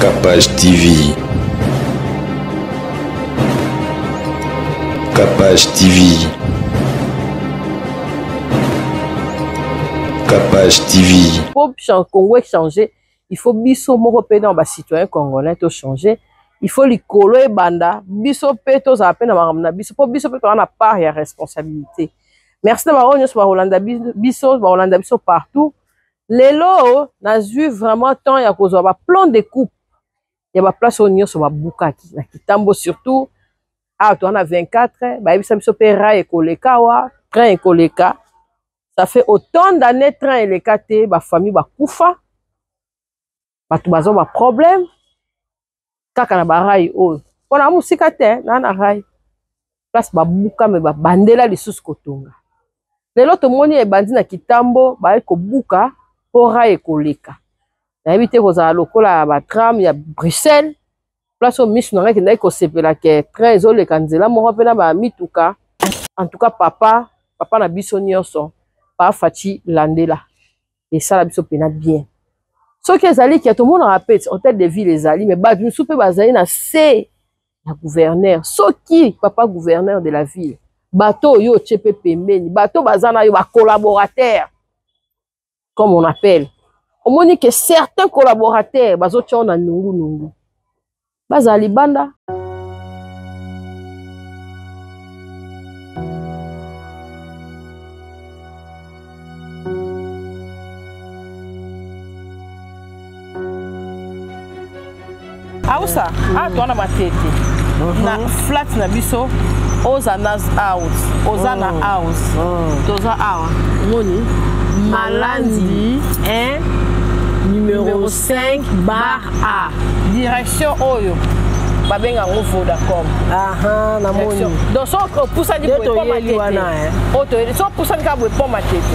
Capage TV. Capage TV. Capage TV. Pour Congo changer, il faut biso moko pe dans ba citoyen congolais to changer. Il faut li kolo e banda biso pe to za pe na maramna biso po biso pe to na part ya responsabilité. Merci d'avoir rejoint sur Rolanda biso partout. Lelo na vu vraiment temps ya kozwa ba plan de coupe. Ya ba place au nyo so ba bukaki na kitambo surtout ah to na 24 ba bisa biso pe ra e koleka wa train e koleka. Ça fait autant d'années train et les KT, ma famille va koufa, ma tout bazon ma problème, kaka na barai oh, on a musika te na na rai, place ba buka me ba bandela les sous kotonga. Les autres moni e bandi na kitambo ba eko buka pour rai ekoleka. Na éviter koza lokola ba tram ya Bruxelles, place au miss na ki na ko sepela ke train zo le kanzela mo pe na ba mituka. En tout cas papa na biso nyonso. Pas Fachi Landela et ça la biso pena bien ce que ezali qui a tout le monde rappelle hôtel de ville les ali mais ba nous soupe bazali na c'est la gouverneur ce qui papa gouverneur de la ville bateau yo tchepe pembeni bateau bazana yo ba collaborateur comme on appelle on moni que certains collaborateurs bazo tchona nungu bazali banda. Aoussa, toi na matete. Na flat na biso, oza nas out, oza na house. Toza awa. Moni Malandi 1 numéro 5 bar A. Direction Oyo. Babenga ngo Vodacom. Aha, na moni. Donc so poussa di pour pas matete. Auto, so poussa di ka pour matete.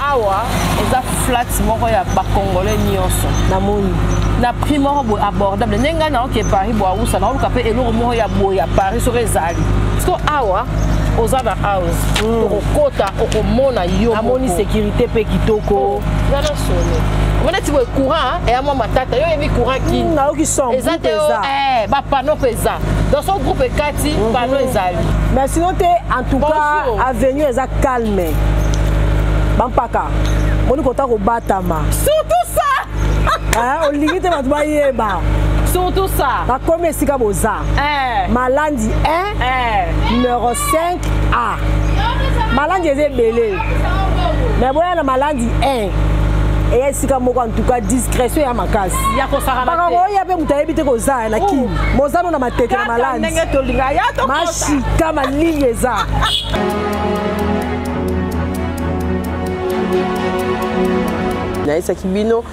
Awa, eza flat moko ya ba congolais nyonso. Na moni. Na prix moko abordable nenga na ke Paris bo awusa na oluka pe eloko moko ya boya Paris so rezali parce que awa oza na house okota okomona yo amoni sécurité pe kitoko ngana sone mona ti bo courant et ama matata yo yebi courant ki na oki son ezate ba panneau pesa dans son groupe kati panneau ezali mais sinon te en tout cas avenue eza calme bampaka moni kota ko batama surtout ça. On limite ma yeba. Surtout ça. La combien c'est comme ça? Malandi 1 numéro 5 A. Malandi est belé. Mais voilà la Malandi 1. Et c'est comme en tout cas discrétion à ma case. Il y a quoi ça? Parce que il y a pas muta habité comme ça na qui. Moza na ma tête na Malandi. Machi kama ligne ça. Naïsa Kibino,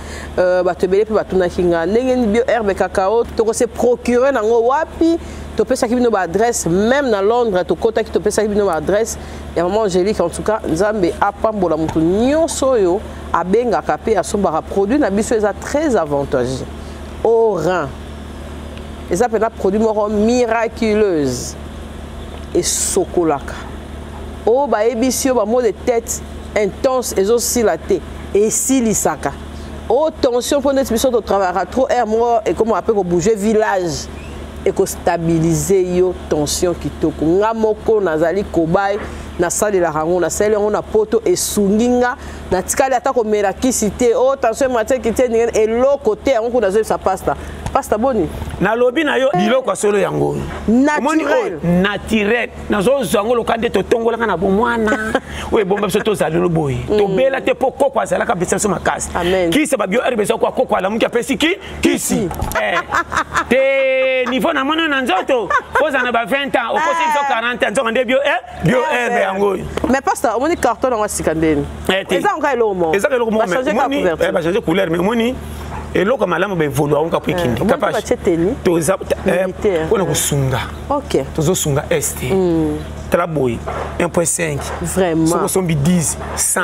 batebele pe batuna kinga ndenge bio herbe cacao to se procurer nango wapi to pesa Kibino ba adresse même na Londres to kota ki to pesa Kibino ba adresse ya maman Angélique en tout cas nzambe apambola mutu nyonso yo abenga kapé asomba produit na biso eza très avantageux au rein eza pena produit moko miraculeuse et sokolaka o ba ebisio ba mot de tête intense et aussi la tête. Et si l'isaka, oh tension pour notre mission de travail trop air moi et comment après qu'on bouger village et qu'on stabiliser yo tension qui toko ngamoko nazali kobai na salle la rango na salle on a poto et sunginga na tikali ata ko meraki cité oh tension matin qui tient et l'autre côté on ko nazo ça pasta boni na lobi na yo biloko solo yango naturel nazo zango lokande to tongola kana bomwana we bomba biso to zali no boy to bela te poko kwa zala ka besa so makasi ki se ba bio herbe so kwa kokwa la muki apesi ki kisi te niveau na mono na nzoto poza na ba 20 ans au possible 40 ans nzonga nde bio herbe yango mais pasta omoni carton na sikandeni eza onka elomo eza elomo mais ba changer couleur mais moni et là comme alamu be volo on ka pekindi capable toza on ko sunga OK tozo sunga est traboy 1.5 vraiment so sombi 10 100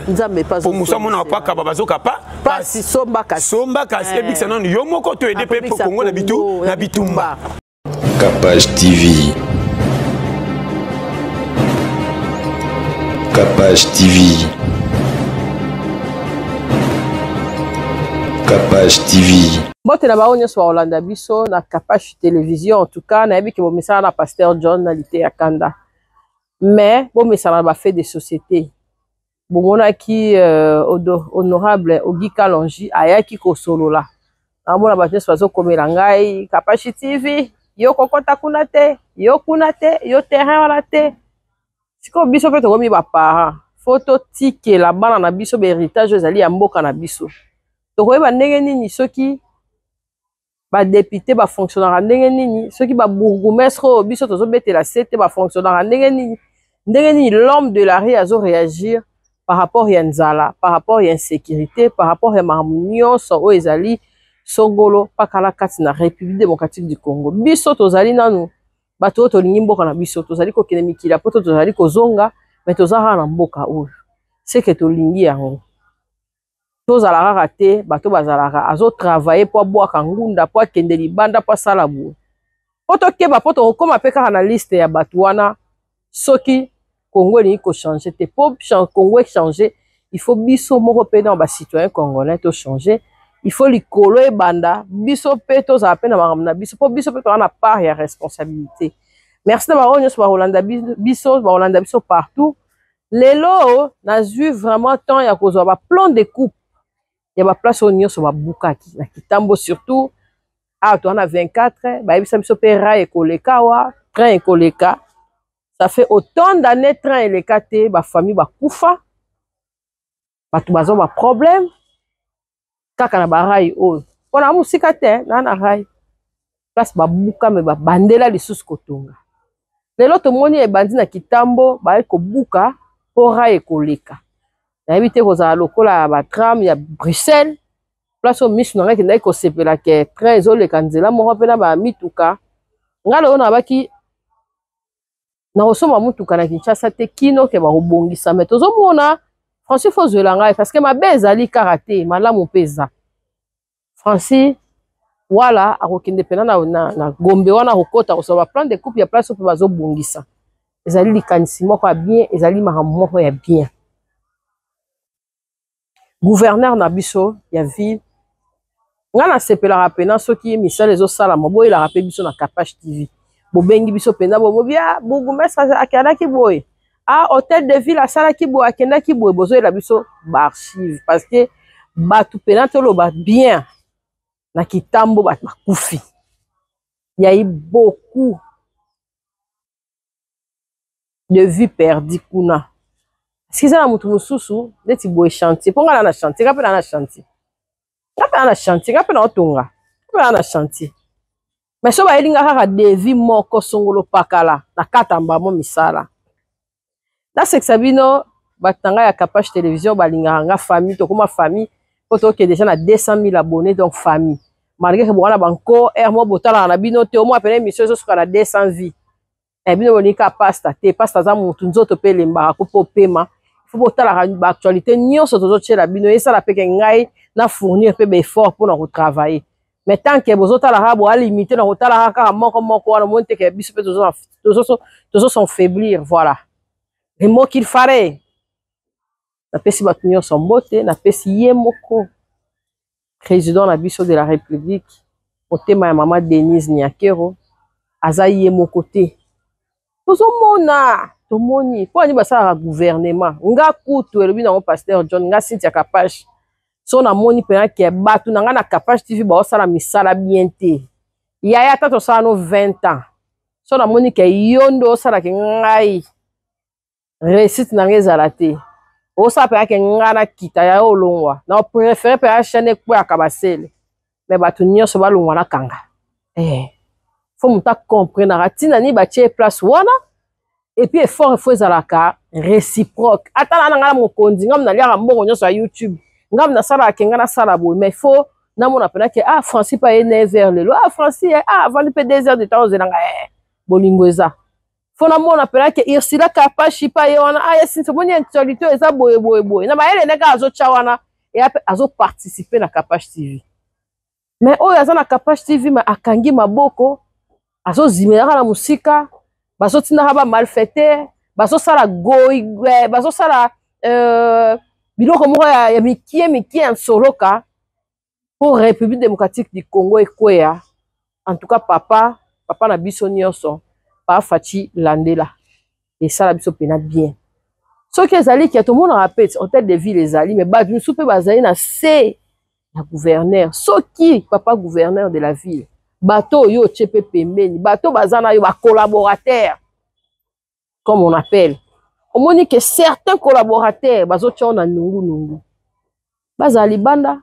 nzambe pas pour muso mona pa ka bazoka pas si somba kasi ebik sanon yo moko to aider pe pour Congo na bitumba Capage TV. Capage TV. Capage TV. Bote na baonyo so Olanda biso na Capage télévision en tout cas na yebi ke bo misala na Pasteur John na lité ya Kanda. Mais bo misala ba fait des sociétés. Bomona ki honorable Ogi Kalonji ayaki ko solola. Amona ba teso bazo komela ngai Capage TV yo kokota kuna te, yo terrain wala te. Siko biso pe to komi ba parents. Photo tike la bana na biso be héritage ezali ya mboka na biso. To koyeba ndenge nini soki ba député ba fonctionnaire ndenge nini soki ba bourgmestre biso tozo betela sete ba fonctionnaire ndenge nini l'homme de la rue azo réagir par rapport à nzala, par rapport à insécurité, par rapport à mamunyo so ezali songolo pakala kati na République démocratique du Congo. Biso tozali nanu bato to mboka na biso tozali ko kene mikila poto tozali ko zonga mais tozala na mboka oyo. C'est que to lingi yango. Tozala raté bato bazalaka azo travailler pour boire kangunda pour kende libanda pour sala bu. Poto keba poto koma peka na liste ya bato wana soki Congo ni ko changer te pour Congo changer il faut biso moko pe dans ba citoyen congolais to changer il faut likolo e banda biso pe to za pe na makamna biso po biso pe to na part ya responsabilité. Merci de baronyo so Rolanda biso partout. Lelo na zui vraiment temps ya kozwa ba plan de coupe. Ya ba place onyo so ba bukaki na Kitambo surtout a to na 24 ba bisa biso pe ra ekoleka wa train ekoleka. Ça fait autant d'années train eleka te ba famille ba kufa. Batu bazo ba problème. Kaka na ba rai o. Pona musika te na rai. Place ba buka me ba bandela lisusu kotonga. Lelo to moni e bandi na Kitambo ba ko buka pora ekoleka. Na ebite kozala lokola ba tram ya Bruxelles. Place o misu na ngaki ndai ko sepela ke train ezoleka nzela moko pe na ba mituka. Ngalo ona baki na osoma mutuka na Kinshasa te kino ke ba obongisa mais tozomona Francis Fozwela ngai parce que ma bezali karaté malamu peza. Francis wala akokende pena na Gombe wana kokota kosoba plan de coupe ya place pe bazo bongisa. Ezali likanisi moko ya bien, ezali makambo moko ya bien. Gouverneur na biso ya ville ngana sepela pena soki misala ezo sala maboy la rappel biso na Capage TV. Bobengi biso pena bo bia bourgmestre akendaki boy. Ah hôtel de ville asalaki boy akendaki boy bozo la biso ba archive parce que batu pena tolo ba bien na Kitambo bat makufi. Il y a eu beaucoup de vies perdues kuna. Si ça na mutu mususu neti boy chantier ponga na chantier kapena na chantier. Kapena na chantier kapena otonga. Kapena na chantier. Mais so ba elinga kaka devi moko songolo pakala na katamba mo misala. Na sexabino batanga ya Capage télévision balinga nga famille to kuma famille poto ke déjà na 200 000 abonnés donc famille. Malgré que bona banko mo botala na bino te au moins pene mission so suka na 200 vies. E bino bonika pasta te pasta za mutu nzoto pe lemba ko po pema. Faut botala ba actualité nyonso tozo tshela bino esa la peke ngai na fournir pe be effort pour na retravailler. Mais tant que bozotala rabo a limiter na kotala kaka moko wana monte ke biso pe tozo sont faiblir voilà. Les mots qu'il fallait. Na pesi batunyo sombote na pesi yemoko président na biso de la République otema ya mama Denise Nyakero aza yemoko te. Tozomona tomoni po ani basala gouvernement nga kutu elobi na Pasteur John nga Cynthia Capage. So na moni pena ke batu na nga na Capage TV ba osala misala bien te. Yaya tato sala no 20 ans. So na moni ke yondo osala ke ngai réussite na ngezala te. Osa pena ke nga na kita ya olongwa. Na préféré pena chaîne kwa akabasele. Mais batu nyonso ba longwa na kanga. Faut muta comprendre ratina ni ba tie place wana et puis effort faut ezalaka réciproque. Atala na nga mokonzi ngam na lia mbongo nyonso ya YouTube. Ngam na sala kenga na sala bo mais faut na mona pena ke Francis pa ene vers le lo Francis avant de 2 heures de temps zelanga bolingo eza faut na mona pena ke Irsila Capage pa yona since moni actualité eza boye na ba ele neka azo chawana et azo participer na Capage TV mais oyo aza na Capage TV ma akangi maboko azo zimela na musika bazo tina ba malfaiteur bazo sala goy bazo sala biloko moko ya mikie en soloka pour République démocratique du Congo et Kwea, en tout cas papa na biso nyonso, pa Faci Landela. Et ça la biso pena bien. Ce qui est allé qui a tout le monde rappelle hôtel de ville les alliés mais ba du soupe bazali na C la gouverneur. Ce qui papa gouverneur de la ville. Bateau yo tchepe pembeni, bateau bazana yo ba collaborateur comme on appelle. On dit que certains collaborateurs bazo tchona nungu. Bazali banda.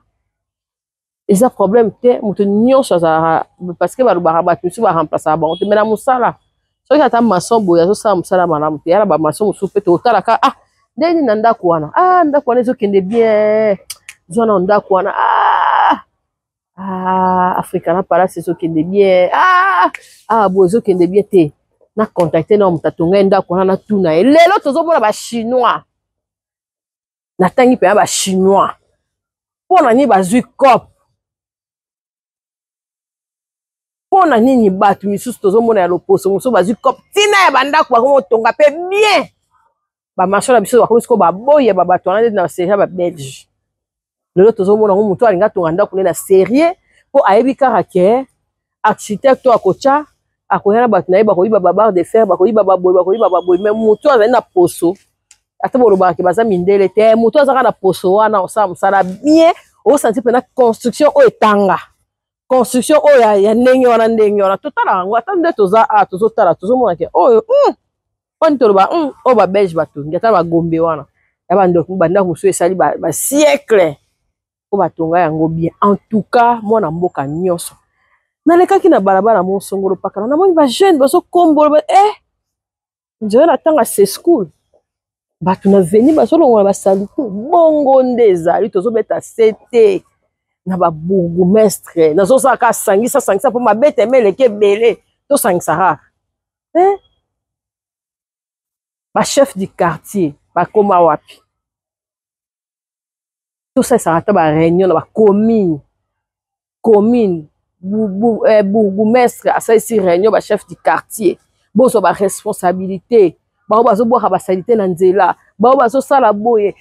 Et ça problème te mutu nyonso za parce que ba batu su ba remplacer ba on te mena musala. So ki ata maçon boya so sa musala malamu te yala ba maçon musupe te otala ka ndeni na ndako wana ndako wana zo kende bien zona ndako wana Africa na palace zo kende bien bozo kende bien te na contacter na mutatonga ndako wana na tuna lelo tozo mona ba chinois na tangi pe ba chinois pona ni bazui cop pona nini batu misusu tozomona ya loposo muso bazui cop tina ya bandako bakomo tonga pe bien ba marché na biso bakomi siko baboye ba bato wana na série ba belge lelo tozomona ngo muto alinga tonga ndako na série po ayebi kaka ke architecte akocha akoyana bato na ye bakoyiba ba barre de fer bakoyiba baboye mais muto azali na poso ata bolobaka ke baza mindele te muto azaka na poso wana osala mosala bien osanti pena construction oyo etanga construction oyo ya ndenge wana totala yango ata nde tozotala tozomona ke oyo oni toloba oyo ba belge batongi ata bagombe wana ya bandako mosusu esali ba siècle po batonga yango bien en tout cas mwana mboka nyonso nalekaki na balabala mosongolo pakala namoni ba jeune bazokombola nzela natanga se school bato na veni bazolongola basalite bongo nde ezali tozobeta sete na babourgmestre nazosalaka asangisa mpo mabete emeleke ebele tosangisa kaka bachef du quartier bakoma wapi tosalisaka ata baréunion na bacommune bourgmestre asalisi réunion bachef du quartier bozwa baresponsabilité bango bazobwaka basalite na nzela bango bazosala boye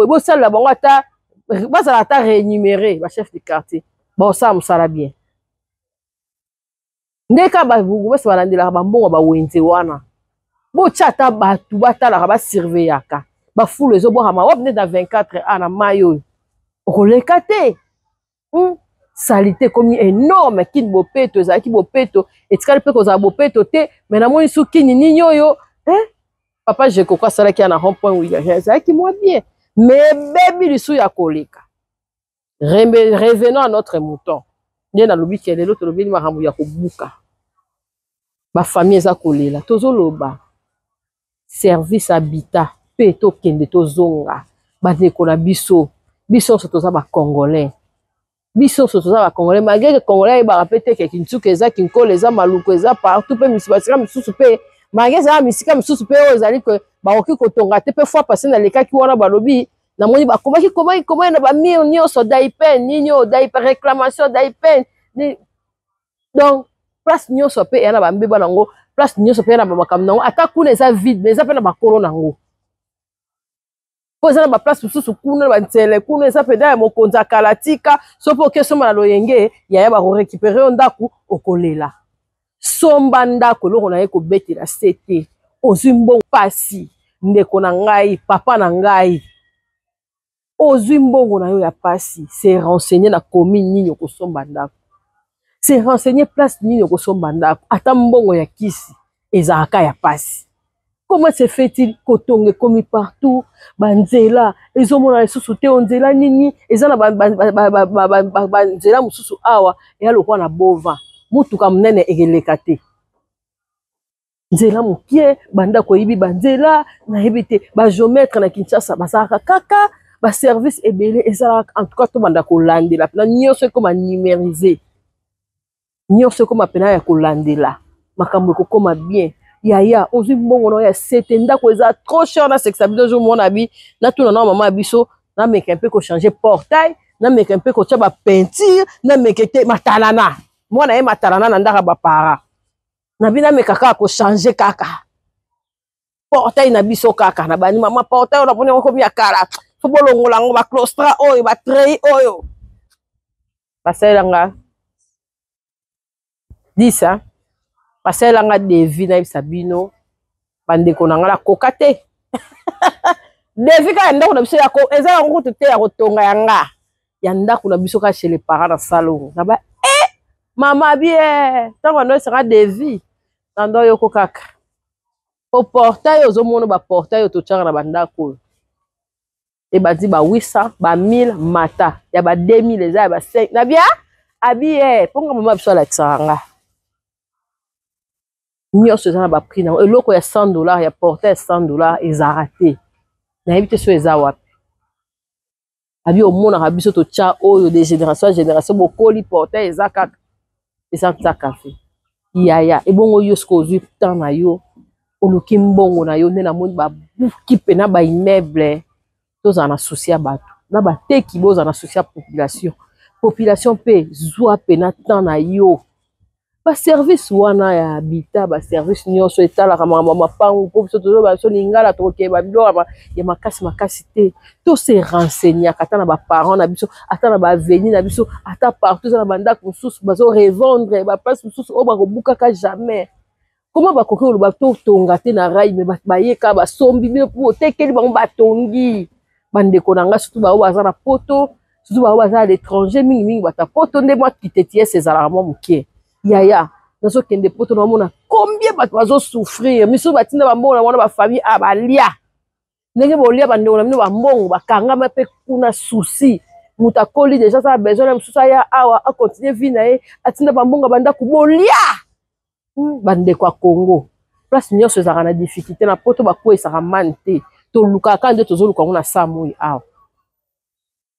bosalela bango ata bazala ata rémunéré bachef du quartier baosala mosala bien ndeka babourgmestre balandelaka bambongo bawenze wana botya ata bato batalaka basurveillaka bafulu ezobwakama wapi nde na 24 na mai oyo okoleka te salite komi énorme kini bopeto ezalaki bopeto etikali mpe kozala bopeto te me namoni su kini nini oyo papa jekoko asalaki ya na rond point wiya ezalaki mwa bien me bebi lisu ya koleka revenons à notre mouton nde nalobi ke lelo tolobeli makambo ya kobuka bafamille eza kolela tozoloba service habitat mpe tokende tozonga bandeko na biso nyonso toza bacongolais biso nyonso toza bacongolais malgré ke congolais ayebaka mpe te ke kinsuka eza kinkolo eza maluku eza partout mpe basika misusu mpe malgré ezala misika misusu mpe oyo ezali ke bakoki kotonga te mpe fois passé nalekaki wana balobi namoni bakomaki komaki na bamire nyonso daipen nini oyo daipen réclamation daipen donc place nyonso mpe eya na bambeba nango place nyonso mpe na bamakambo nango ata kuna eza vide mais eza mpe na bakolo nango po eza na baplace mosusu kuna na banzele kuna eza mpe ya mokonzi akala tika so mpe okesomba na loyenge yaya bakorécupere yo ndako okolela somba ndako eloko na ye kobetela se te ozwi mbongo pasi ndeko na ngai papa na ngai ozwi mbongo na yo ya pasi se renseigner na commune nini okosomba ndako se renseigner place nini okosomba ndako ata mbongo ya kisi ezalaka ya pasi comment se fait-il kotonga ekomi partout banzela ezomona lisusu te onzela nini eza na banzela mosusu awa eya lokwa na bova mutuka munene ekeleka te nzela mokie bandako oyibi banzela nayebi te bagéometre na Kinshasa bazalaka kaka baservice ebele ezalaka en tout cas to banda kolandela pena nyonso ekoma numérisé nyonso ekoma pena ya kolandela makambo ekokoma bien yaya ozwi mbongo na ya sete ndako eza trop cher na sexe biso jo mona bi na tuna na mama biso na meka un peu ko changer portail na meka un peu ko tia ba peinture na meka te matalana mwana ye matalana na ndaka ba para na bina meka ka ko changer kaka portail na biso kaka na bani mama portail na poni ko mi akala fo bolongola ngo ba claustra oyo ba trei oyo basalelanga 10 hein basalelanga devi na Sabino bandeko na ngala koka te devi ka ndako na biso ya ko ezala ngo te ya kotonga yanga ya ndako na biso ka chez les parents na salon na ba mama bien tango ndo sera devi ndo yoko kaka au portail ozo mono ba portail to tchanga na bandako e ba di ba 800 ba 1000 mata ya ba 2000 eza ya ba 5 na bien abi ponga mama biso la tsanga nyonso eza na ba prix na eloko ya $100 ya portail $100 eza raté na ebite so eza wapi abi o mona ka biso to tcha oyo de génération bokoli portail eza kaka eza ta café yaya ebongo yo sko zui temps na yo oluki mbongo na yo nena moni ba buki pe na ba immeuble toza na souci ya bato na ba teki boza na souci ya population pe zwa pe na temps na yo ba service wana ya habitat ba service nyonso etala kama mapangu po biso tozo ba so lingala to ke ba bilora ya makasi te to se renseigner kata na ba parents na biso ata na ba avenir na biso ata partout na bandako mususu bazo revendre ba place mususu o ba kobuka ka jamais comment ba koki lo ba to tonga te na rai me ba yeka ba sombi me po tekeli bango ba tongi bandeko na nga surtout ba o baza na poto surtout ba o baza à l'étranger mingi ba ta poto nde moi kitetie ces alarmes mukie yaya nazo kende poto na mona combien bato bazo souffrir miso batinda ba mbongo na mona ba famille balia ndenge bolia bandeko na mino ba mbongo bakanga mape kuna souci muta koli déjà ça a besoin na mususa ya awa a continuer vie na ye atinda ba mbongo banda ku bolia bandeko a Congo place nyonso ezaka na difficulté na poto bakwesa ka mante to luka ka nde tozo luka ngona samoi awa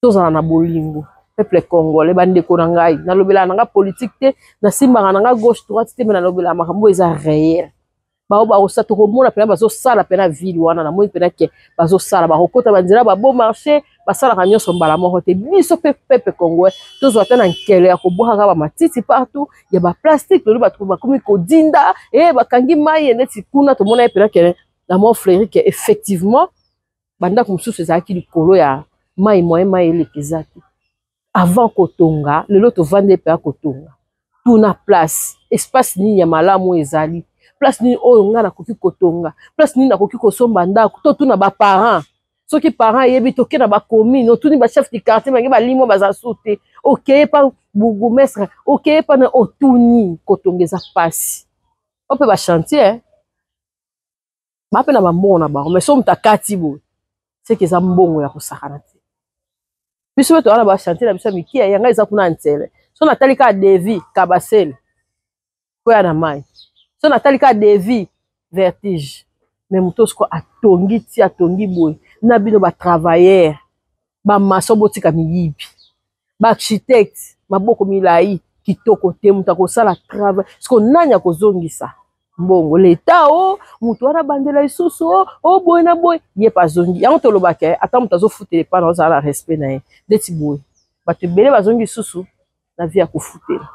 tozana na bolingo peuple congolais bandeko na ngai na lobela na nga politique te na simbanga na nga gauche droite te me na lobela makambo eza réel bao ba osato ko mona pena bazo sala pena ville wana na moi pena ke bazo sala ba kokota banzela ba bon marché basala ka nyonso mbala moko te biso peuple congolais tozwa tana nkele ya ko boka ba matiti partout ya ba plastique lo ba trouva komi ko dinda bakangi mai neti kuna to mona pena ke la mort fleurie que effectivement banda kumsusu ezaki likolo ya mai mai elekezaki avant kotonga lelo to vande pe kotonga tuna place espace ni ya malamu ezali place ni oyo nga na koki kotonga place ni na koki kosomba ndako to tuna ba parents soki parents yebi to ke na ba commune tuni ba chef du quartier bangi ba limo baza soute OK pa bourgmestre OK pa na otuni kotongeza pasi ope ba chantier ba pe na ba mbongo na ba mais so mtakati bo c'est que za mbongo ya kosakana te biso beto wana ba chantier na biso mikia yanga eza kuna ntele so natali ka devi kabasele ko ya na mai so natali ka devi vertige mais mutosko atongi boy na bino ba travailleur ba maso botika miyibi ba architecte maboko milai kitoko te mutako sala travail sko nanya kozongisa mbongo leta mutu wana bandela isusu boy na boy ye pa zongi yango to lobaka ata mutu azofutele pa na ozala respect na ye ndeti boy bato ebele bazongi isusu na vie ya kofutela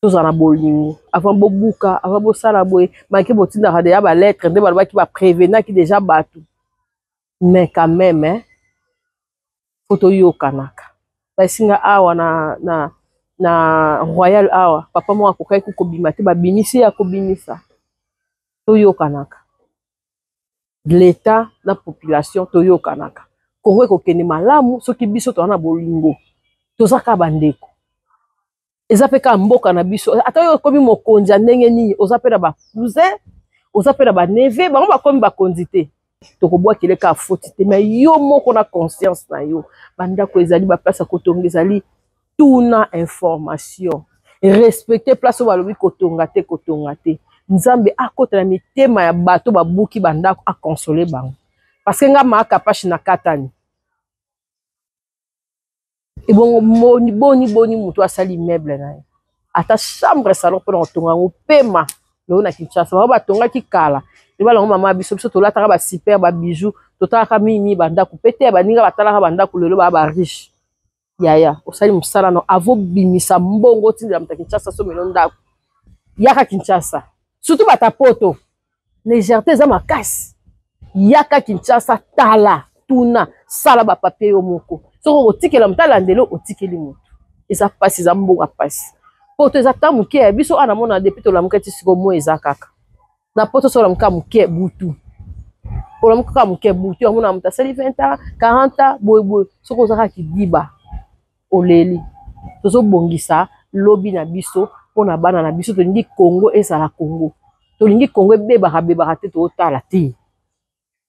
tozala bolingo avant bobuka avant bosala boye manke botindaka deja ba lettre nde balobaki ba prévenaki déjà bato mais quand même faut toyokanaka basinga awa na royal awa papa mo akokai kobima te babimisi ya kobimisa toyokanaka l'état na population toyokanaka Congo ekokende malamu soki biso to na bolingo tozaka bandeko eza pe ka mboka na biso ata yo komi mokonzi ndenge nini oza pe na ba cousin oza pe na ba neve bango bakomi bakonzi te tokobwa keleka foti te mais yo moko na conscience na yo bandako ezali ba place kotonga ezali tuna information respecter place balobi kotonga te nzambe akota na mitema ya bato babuki bandako a consoler bango parce que nga maka pashi na katani ebongo boni mutu asali meuble na ye ata chambre salon pona kotonga ngo pema lelo na Kinshasa ba batonga kikala libala ngo mama biso tolataka ba super ba bijoux totalaka mimi bandako pete baninga batalaka bandako lelo ba riche yaya osali musala no avo bimisa mbongo tindela muta Kinshasa so melo ndako yaka Kinshasa surtout batapoto légèreté za makasi yaka Kinshasa tala tuna sala ba papier yo moko soko otikela mutala ndelo otikeli mutu eza pasi eza mboka pasi poto eza ta moke biso ana mona depuis to la moke ti siko mo eza kaka na poto so la moke moke butu pour la moke moke butu ya mona muta sali 20 ans 40 ans boy soko zaka kidiba oleli tozo bongisa lobi na biso pona bana na biso to ndi Congo ezala Congo to lingi Congo bebaka te to otala te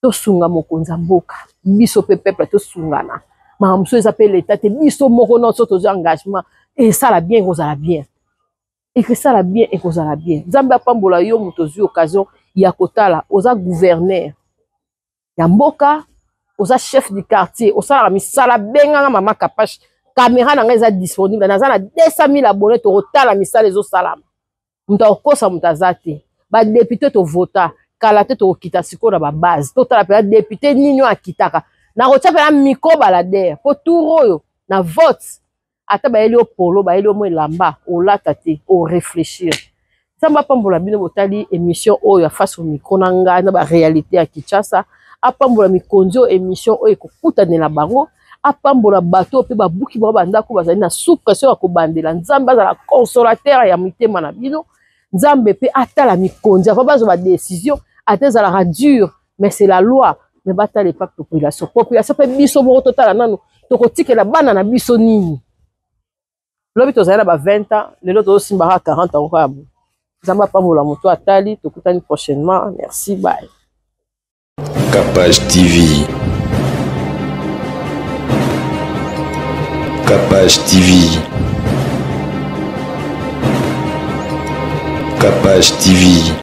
to sunga mokonza mboka biso pe peuple to sungana ma muso eza pe l'état te biso moko na so to engagement et ça la bien kozala bien et que ça la bien et kozala bien Nzambe apambola yo muto zui occasion ya kotala oza gouverneur ya mboka oza chef du quartier osala misala benga mama Kapache caméra na nga disponible na za na 200 000 abonnés to kotala misala ezo salama muto okosa muto azate ba député to vota kala te to kita siko na ba base to tala pe député nini akitaka na kotia pe na miko balader po tour oyo na vote ata ba elio polo ba elio mo elamba olata te o réfléchir Nzambe apambola bino botali émission oyo face au micro na nga na ba réalité ya Kinshasa apambola mikonzo émission oyo kokutanela bango apambola bato pe babuki ba bandako bazali na suppression ya kobandela Nzambe azala consolateur ya mitema na bino Nzambe pe atala mikonzo fa bazo ba décision atezala dur mais c'est la loi mais batale pas population pe biso mo total nanu to kotikela bana na biso nini lobi tozala ba 20 ans lelo to simba 40 ans kwa bu Nzambe apambola moto atali tokutani prochainement merci bye Capage TV. Capage TV. Capage TV.